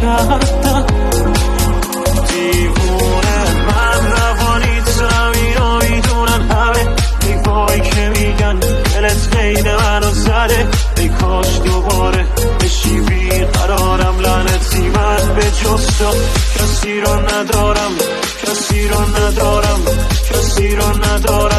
کردم دیوونه من روانیتم اینو میدونن همه ای وای که میگن دلت قید منو زده ای کاش دوباره بشی بیقرارم لعنتی من به جز تو کسی رو ندارم کسی رو ندارم کسی رو ندارم